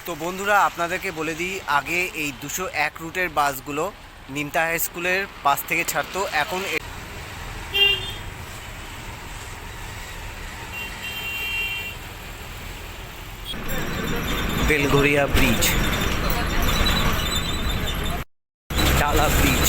তো বন্ধুরা আপনাদেরকে বলে দিই, আগে এই 201 রুটের বাসগুলো নিমতা হাই স্কুলের পাশ থেকে ছাড়তো। এখন বেলঘরিয়া ব্রিজ, ডালা ব্রিজ।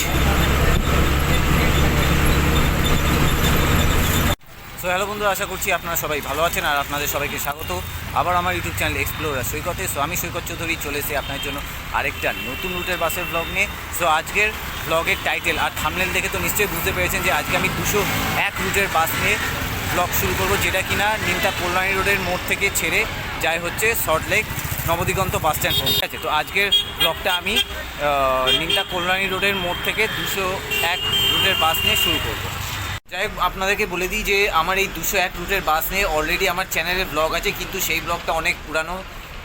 সো হ্যালো বন্ধুরা, আশা করছি আপনারা সবাই ভালো আছেন আর আপনাদের সবাইকে স্বাগত আবার আমার ইউটিউব চ্যানেল এক্সপ্লোরার সৈকতে। সো আমি সৈকত চৌধুরী চলে এসে আপনার জন্য আরেকটা নতুন রুটের বাসের ব্লগ নিয়ে। সো আজকের ব্লগের টাইটেল আর থাম্বনেল দেখে তো নিশ্চয়ই বুঝতে পেরেছেন যে আজকে আমি 201 রুটের বাস নিয়ে ব্লগ শুরু করব, যেটা কিনা নিমতা কল্যাণী রোডের মোড় থেকে ছেড়ে যায় হচ্ছে সল্টলেক নবদিগন্ত বাস স্ট্যান্ড পর্যন্ত। ঠিক আছে, তো আজকের ব্লগটা আমি নিমতা কল্যাণী রোডের মোড় থেকে 201 রুটের বাস নিয়ে শুরু করব। যাই হোক, আপনাদেরকে বলে দিই যে আমার এই 201 রুটের বাস নিয়ে অলরেডি আমার চ্যানেলে ব্লগ আছে, কিন্তু সেই ব্লগটা অনেক পুরানো,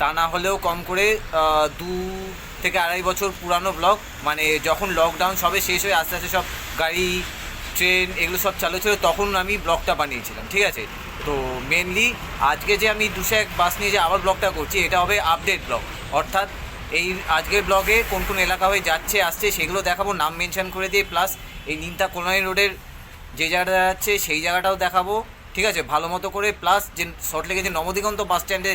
তা না হলেও কম করে 2 থেকে 2.5 বছর পুরানো ব্লগ। মানে যখন লকডাউন সবে শেষ হয়ে আস্তে আস্তে সব গাড়ি ট্রেন এগুলো সব চালু ছিল, তখন আমি ব্লগটা বানিয়েছিলাম। ঠিক আছে, তো মেনলি আজকে যে আমি 201 বাস নিয়ে যে আবার ব্লগটা করছি, এটা হবে আপডেট ব্লগ। অর্থাৎ এই আজকের ব্লগে কোন কোন এলাকা হয়ে যাচ্ছে আসছে সেগুলো দেখাবো, নাম মেনশন করে দিয়ে, প্লাস এই নিমতা কল্যাণী রোডের যে জায়গাটা যাচ্ছে সেই জায়গাটাও দেখাবো। ঠিক আছে, ভালো মতো করে, প্লাস যে সল্টলেকে যে নবদিগন্ত বাস স্ট্যান্ডে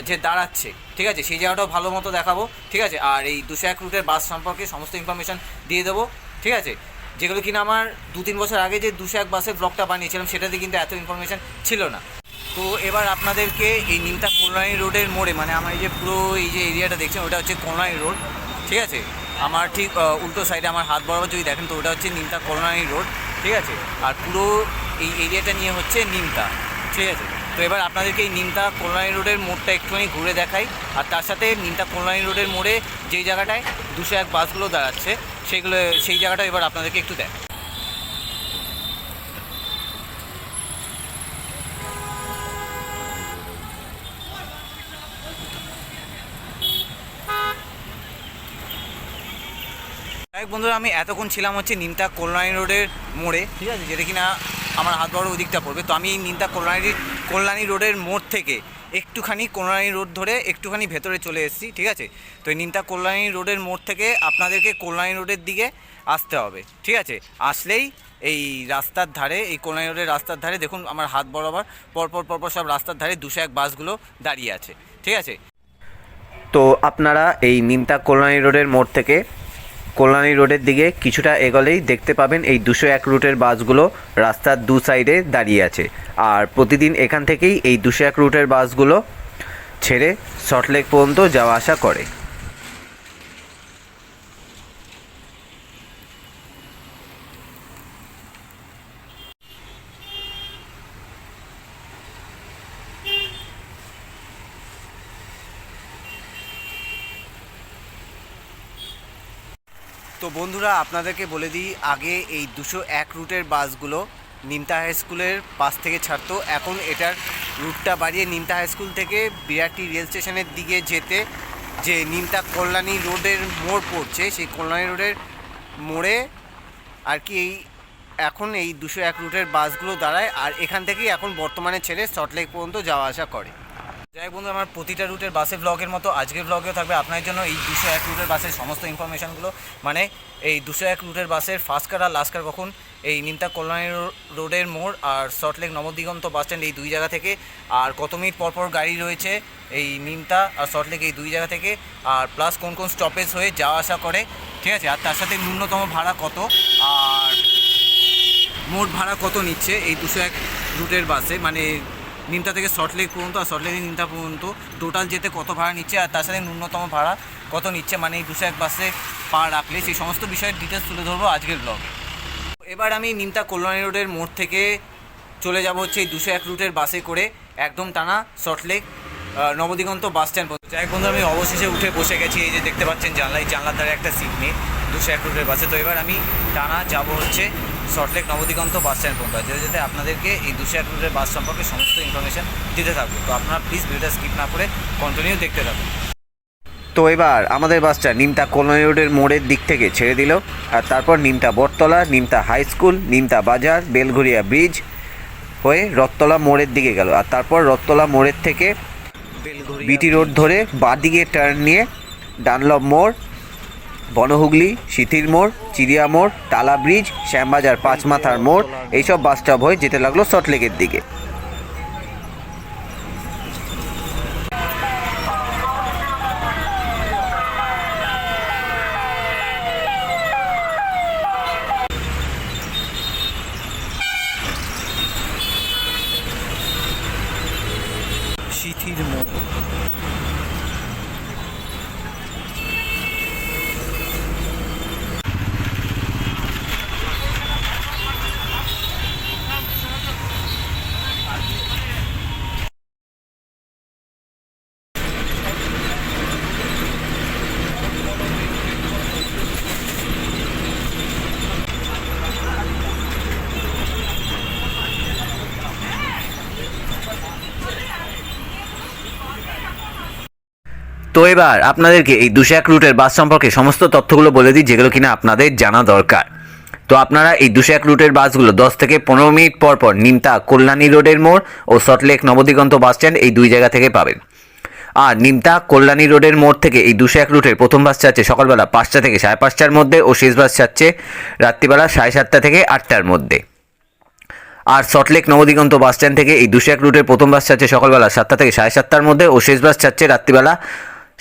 যে দাঁড়াচ্ছে, ঠিক আছে, সেই জায়গাটাও ভালো মতো দেখাবো। ঠিক আছে, আর এই 201 রুটের বাস সম্পর্কে সমস্ত ইনফরমেশান দিয়ে দেবো। ঠিক আছে, যেগুলো কিনা আমার 2-3 বছর আগে যে 201 বাসের ব্লগটা বানিয়েছিলাম সেটাতে কিন্তু এত ইনফরমেশান ছিল না। তো এবার আপনাদেরকে এই নিমতা কল্যাণী রোডের মোড়ে, মানে আমার এই যে পুরো এই যে এরিয়াটা দেখছেন ওটা হচ্ছে কল্যাণী রোড। ঠিক আছে, আমার ঠিক উল্টো সাইডে আমার হাত বরাবর যদি দেখেন তো ওটা হচ্ছে নিমতা কল্যাণী রোড। ঠিক আছে, আর পুরো এই এরিয়াটা নিয়ে হচ্ছে নিমতা। ঠিক আছে, তো এবার আপনাদেরকে এই নিমতা কল্যাণী রোডের মোড়টা একটুখানি ঘুরে দেখাই, আর তার সাথে নিমতা কল্যাণী রোডের মোড়ে যেই জায়গাটায় 201 বাসগুলো দাঁড়াচ্ছে সেই জায়গাটা এবার আপনাদেরকে একটু দেখ। বন্ধুরা, আমি এতক্ষণ ছিলাম হচ্ছে নিমতা কল্যাণী রোডের মোড়ে। ঠিক আছে, যেটা কিনা আমার হাত বড় ওদিকটা পড়বে। তো আমি এই নিমতা কল্যাণী রোডের মোড় থেকে একটুখানি কল্যাণী রোড ধরে একটুখানি ভেতরে চলে এসেছি। ঠিক আছে, তো এই নিমতা কল্যাণী রোডের মোড় থেকে আপনাদেরকে কল্যাণী রোডের দিকে আসতে হবে। ঠিক আছে, আসলেই এই রাস্তার ধারে, এই কল্যাণী রোডের রাস্তার ধারে দেখুন আমার হাত বরাবর পরপর সব রাস্তার ধারে 201 বাসগুলো দাঁড়িয়ে আছে। ঠিক আছে, তো আপনারা এই নিমতা কল্যাণী রোডের মোড় থেকে কল্যাণী রোডের দিকে কিছুটা এগোলেই দেখতে পাবেন এই 201 রুটের বাসগুলো রাস্তার দু সাইডে দাঁড়িয়ে আছে। আর প্রতিদিন এখান থেকেই এই 201 রুটের বাসগুলো ছেড়ে সল্টলেক পর্যন্ত যাওয়া আসা করে। তো বন্ধুরা আপনাদেরকে বলে দিই, আগে এই 201 রুটের বাসগুলো নিমতা হাই স্কুলের পাশ থেকে ছাড়তো। এখন এটার রুটটা বাড়িয়ে নিমতা হাই স্কুল থেকে বিরাটি রেল স্টেশনের দিকে যেতে যে নিমতা কল্যাণী রোডের মোড় পড়ছে, সেই কল্যাণী রোডের মোড়ে আর কি এখন এই 201 রুটের বাসগুলো দাঁড়ায়, আর এখান থেকেই এখন বর্তমানে ছেড়ে সল্টলেক পর্যন্ত যাওয়া আসা করে। যাই বন্ধু, আমার প্রতিটা রুটের বাসের ব্লগের মতো আজকের ব্লগেও থাকবে আপনার জন্য এই 201 রুটের বাসের সমস্ত ইনফরমেশানগুলো। মানে এই 201 রুটের বাসের ফার্স্ট কার আর লাস্ট কার কখন এই নিমতা কল্যাণী রোডের মোড় আর সল্টলেক নবদিগন্ত বাস স্ট্যান্ড এই দুই জায়গা থেকে, আর কত মিনিট পরপর গাড়ি রয়েছে এই নিমতা আর সল্টলেক এই দুই জায়গা থেকে, আর প্লাস কোন কোন স্টপেজ হয়ে যাওয়া আসা করে। ঠিক আছে, আর তার সাথে ন্যূনতম ভাড়া কত আর মোট ভাড়া কত নিচ্ছে এই 201 রুটের বাসে, মানে নিমতা থেকে সল্টলেক পর্যন্ত আর সল্টলেক থেকে নিমতা পর্যন্ত টোটাল যেতে কত ভাড়া নিচ্ছে, আর তার সাথে ন্যূনতম ভাড়া কত নিচ্ছে মানে এই 201 বাসে পা রাখলে, সেই সমস্ত বিষয়ের ডিটেলস তুলে ধরবো আজকের ব্লগে। এবার আমি নিমতা কল্যাণী রোডের মোড় থেকে চলে যাব হচ্ছে এই 201 রুটের বাসে করে একদম টানা সল্টলেক নবদিগন্ত বাস স্ট্যান্ড পর্যন্ত। যাই বন্ধু, আমি অবশেষে উঠে বসে গেছি। এই যে দেখতে পাচ্ছেন জানলার ধারে একটা সিট নিয়ে 201 রুটের বাসে। তো এবার আমি টানা যাব হচ্ছে সল্টলেক নবদিগন্ত বাস স্ট্যান্ড পর্যন্ত, যেতে আপনাদেরকে এই 201 রুটের বাস সম্পর্কে সমস্ত ইনফরমেশান দিতে থাকবো। তো আপনারা প্লিজ ভিডিওটা স্কিপ না করে কন্টিনিউ দেখতে থাকুন। তো এবার আমাদের বাসটা নিমতা কল্যাণী রোডের মোড়ের দিক থেকে ছেড়ে দিল, আর তারপর নিমতা বটতলা, নিমতা হাই স্কুল, নিমতা বাজার, বেলঘরিয়া ব্রিজ হয়ে রথতলা মোড়ের দিকে গেল, আর তারপর রথতলা মোড়ের থেকে বিটি রোড ধরে বাঁদিকে টার্ন নিয়ে ডানলপ মোড়, বনহুগলি, সিথির মোড়, চিড়িয়া মোড়, টালা ব্রিজ, শ্যামবাজার, পাঁচমাথার মোড় এইসব বাস স্টপ হয়ে যেতে লাগলো সল্টলেকের দিকে। সিথির মোড়, তো এবার আপনাদেরকে এই 201 রুটের বাস সম্পর্কে সমস্ত তথ্যগুলো বলে দিই, যেগুলো কিনা আপনাদের জানা দরকার। তো আপনারা এই 201 রুটের বাসগুলো 10 থেকে 15 মিনিট পর পর নিমতা কল্যাণী রোডের মোড় ও সল্টলেক নবদিগন্ত বাস স্ট্যান্ড এই দুই জায়গা থেকে পাবেন। আর নিমতা কল্যাণী রোডের মোড় থেকে এই 201 রুটের প্রথম বাস ছাড়ছে সকালবেলা 5টা থেকে 5:30টার মধ্যে ও শেষ বাস ছাড়ছে রাত্রিবেলা 7:30টা থেকে 8টার মধ্যে। আর সল্টলেক নবদিগন্ত বাস স্ট্যান্ড থেকে এই 201 রুটের প্রথম বাস ছাড়ছে সকালবেলা 7টা থেকে 7:30টার মধ্যে ও শেষ বাস ছাড়ছে রাত্রিবেলা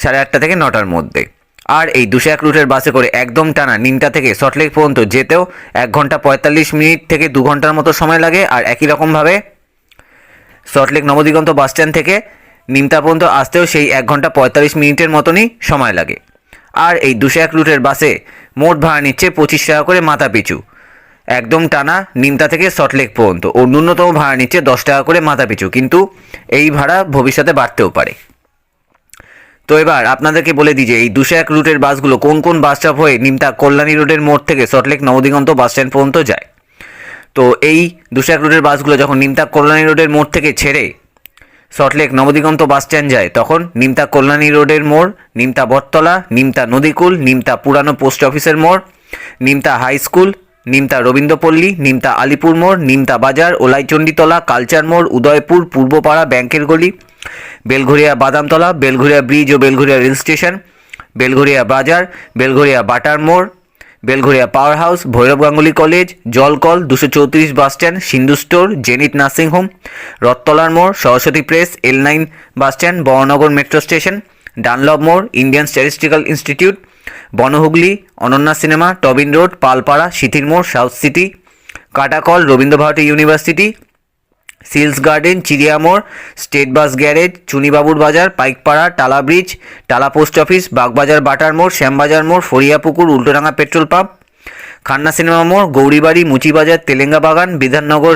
8:30 থেকে 9টার মধ্যে। আর এই 201 রুটের বাসে করে একদম টানা নিমতা থেকে সল্টলেক পর্যন্ত যেতেও 1 ঘন্টা 45 মিনিট থেকে 2 ঘন্টার মতো সময় লাগে। আর একই রকমভাবে সল্টলেক নবদিগন্ত বাস স্ট্যান্ড থেকে নিমতা পর্যন্ত আসতেও সেই 1 ঘন্টা 45 মিনিটের মতনই সময় লাগে। আর এই 201 রুটের বাসে মোট ভাড়া নিচ্ছে 25 টাকা করে মাথা পিছু, একদম টানা নিমতা থেকে সল্টলেক পর্যন্ত, ও ন্যূনতম ভাড়া নিচ্ছে 10 টাকা করে মাথা পিছু, কিন্তু এই ভাড়া ভবিষ্যতে বাড়তেও পারে। তো এবার আপনাদেরকে বলে দিই যে এই 201 রুটের বাসগুলো কোন কোন বাস স্টপ হয়ে নিমতা কল্যাণী রোডের মোড় থেকে সল্টলেক নবদিগন্ত বাস স্ট্যান্ড পর্যন্ত যায়। তো এই 201 রুটের বাসগুলো যখন নিমতা কল্যাণী রোডের মোড় থেকে ছেড়ে সল্টলেক নবদিগন্ত বাস স্ট্যান্ড যায়, তখন নিমতা কল্যাণী রোডের মোড়, নিমতা বটতলা, নিমতা নদীকুল, নিমতা পুরানো পোস্ট অফিসের মোড়, নিমতা হাই স্কুল, নিমতা রবীন্দ্রপল্লী, নিমতা আলিপুর মোড়, নিমতা বাজার, ওলাইচণ্ডীতলা, কালচার মোড়, উদয়পুর, পূর্বপাড়া, ব্যাংকের গলি, বেলঘরিয়া বাদামতলা, বেলঘরিয়া ব্রিজ ও বেলঘরিয়া রেল স্টেশন, বেলঘরিয়া বাজার, বেলঘরিয়া বাটার মোড়, Belgharia power house, Bhairab Ganguly college, জলকল, 234 bus stand, Sindhu store, Zenith nursing home, রথতলার মোড়, Saraswati press, L9 bus stand, Baranagar metro station, Dunlop মোড়, Indian statistical institute, Bonhooghly, Ananya cinema, Tobin road, Palpara, সিথির মোড়, south city, Katakal, Rabindra Bharati university, Seal's garden, Chiria মোড়, স্টেট বাস গ্যারেজ, চুনিবাবুর বাজার, পাইকপাড়া, টালা bridge, Tala post office, Bagbazar বাটার মোড়, শ্যামবাজার মোড়, Fariapukur, Ultadanga petrol pump, Khanna cinema মোড়, Gouribari, Muchibazar, Telenga Bagan, Bidhannagar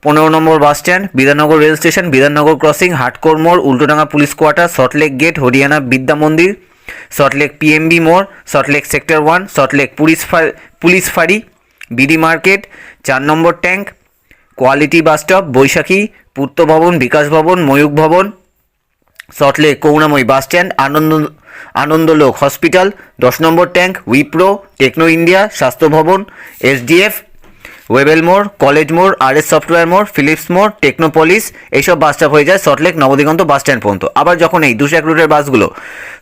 15 number bus stand, Bidhannagar rail station, Bidhannagar crossing, হাটকোর মোড়, Ultadanga police quarter, Salt Lake gate, Hariyana Vidya Mandir, Salt Lake PMB মোড়, সল্টলেক সেক্টর 1, সল্টলেক পুলিশ ফাঁড়ি, BD market, 4 number tank, quality bus stop, Baishakhi, Purta Bhavan, Bikash Bhavan, Mayukh Bhavan, Salt Lake Karunamoyee bus stand, Anandalok hospital, 10 নম্বর tank, Wipro, techno India, স্বাস্থ্য ভবন, SDF, Wavell মোড়, college মোড়, RS software মোড়, Philips মোড়, টেকনোপলিস, এইসব bus stop হয়ে যায় সল্টলেক নবদিগন্ত বাস স্ট্যান্ড পর্যন্ত। আবার যখন এই 201 রুটের বাসগুলো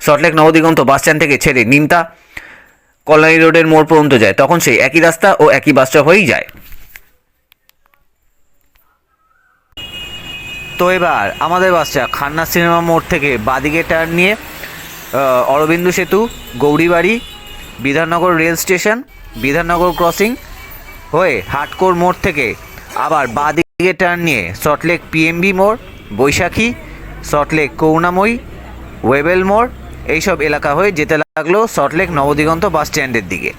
সল্টলেক নবদিগন্ত বাস স্ট্যান্ড থেকে ছেড়ে নিমতা কল্যাণী রোডের মোড় পর্যন্ত যায়, তখন সেই একই রাস্তা ও একই বাস স্টপ হয়েই যায়। তো এবার আমাদের বাসটা খান্না সিনেমা মোড় থেকে বাদিকে টার্ন নিয়ে অরবিন্দু সেতু, Gouribari, Bidhannagar rail station, Bidhannagar crossing হয়ে হাটকোর মোড় থেকে আবার বাদিকে টার্ন নিয়ে সল্টলেক PMB মোড়, বৈশাখী, সল্টলেক করুণাময়ী, ওয়েবেল মোড় এইসব এলাকা হয়ে যেতে লাগলো সল্টলেক নবদিগন্ত বাস স্ট্যান্ডের দিকে।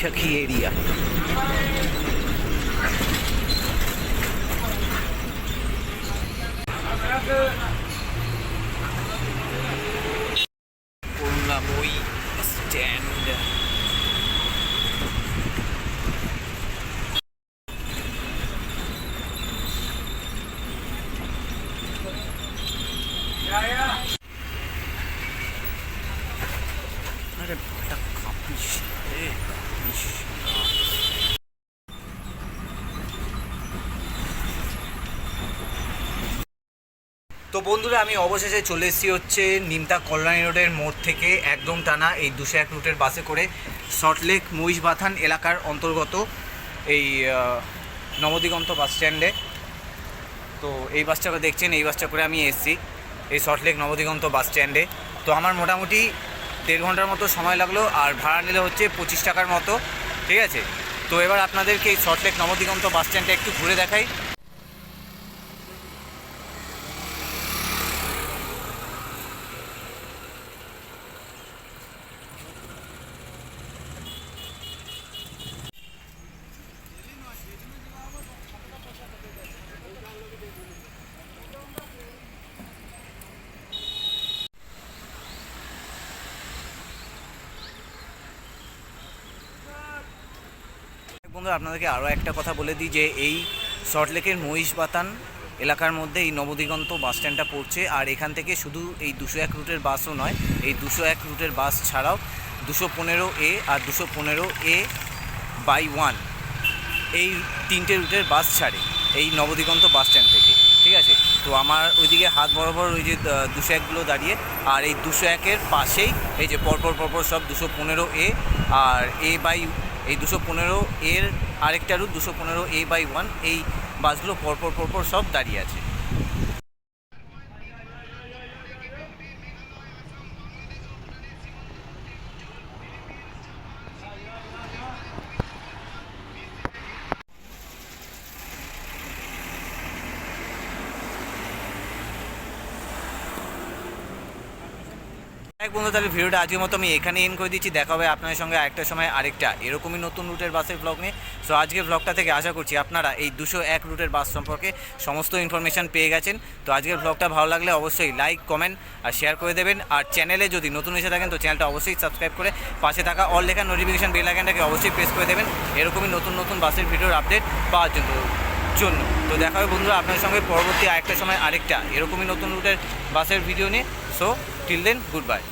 বৈশাখী এরিয়া, করুণা তো বন্ধুরা আমি অবশেষে চলে এসেছি হচ্ছে নিমতা কল্যাণী রোডের মোড় থেকে একদম টানা এই 201 রুটের বাসে করে সল্টলেক মহিষবাথান এলাকার অন্তর্গত এই নবদিগন্ত বাস স্ট্যান্ডে। তো এই বাসটা দেখছেন, এই বাসটা করে আমি এসেছি এই সল্টলেক নবদিগন্ত বাস স্ট্যান্ডে। তো আমার মোটামুটি 1.5 ঘন্টার মতো সময় লাগলো, আর ভাড়া নিলে হচ্ছে 25 টাকার মতো, ঠিক আছে। তো এবার আপনাদেরকে এই সল্টলেক নবদিগন্ত বাস স্ট্যান্ডটা একটু ঘুরে দেখাই। বন্ধুরা আপনাদেরকে আরও একটা কথা বলে দিই যে এই সল্টলেকের মহিষবাথান এলাকার মধ্যে এই নবদিগন্ত বাস স্ট্যান্ডটা পড়ছে। আর এখান থেকে শুধু এই 201 রুটের বাসও নয়, এই 201 রুটের বাস ছাড়াও 215A আর 215A/1 এই 3টে রুটের বাস ছাড়ে এই নবদিগন্ত বাস স্ট্যান্ড থেকে, ঠিক আছে। তো আমার ওইদিকে হাত বরাবর ওই যে 201গুলো দাঁড়িয়ে, আর এই 201-এর পাশেই এই যে পরপর সব 215A আর এই 215A-র আরেকটা রুট 215A/1 এই বাসগুলো পরপর সব দাঁড়িয়ে আছে। বন্ধু তাহলে ভিডিওটা আজকের মতো আমি এখানে এন্ড করে দিচ্ছি। দেখা হবে আপনাদের সঙ্গে আরেকটা সময় আরেকটা এরকমই নতুন রুটের বাসের ব্লগ নিয়ে। সো আজকের ব্লগটা থেকে আশা করছি আপনারা এই 201 রুটের বাস সম্পর্কে সমস্ত ইনফরমেশান পেয়ে গেছেন। তো আজকের ব্লগটা ভালো লাগলে অবশ্যই লাইক, কমেন্ট আর শেয়ার করে দেবেন। আর চ্যানেলে যদি নতুন এসে থাকেন তো চ্যানেলটা অবশ্যই সাবস্ক্রাইব করে পাশে থাকা অল লেখা নোটিফিকেশান বেল আইকনটাকে অবশ্যই প্রেস করে দেবেন এরকমই নতুন বাসের ভিডিওর আপডেট পাওয়ার জন্য। তো দেখা হবে বন্ধুরা আপনাদের সঙ্গে পরবর্তী আরেকটা সময় আরেকটা এরকমই নতুন রুটের বাসের ভিডিও নিয়ে। So till then, good bye.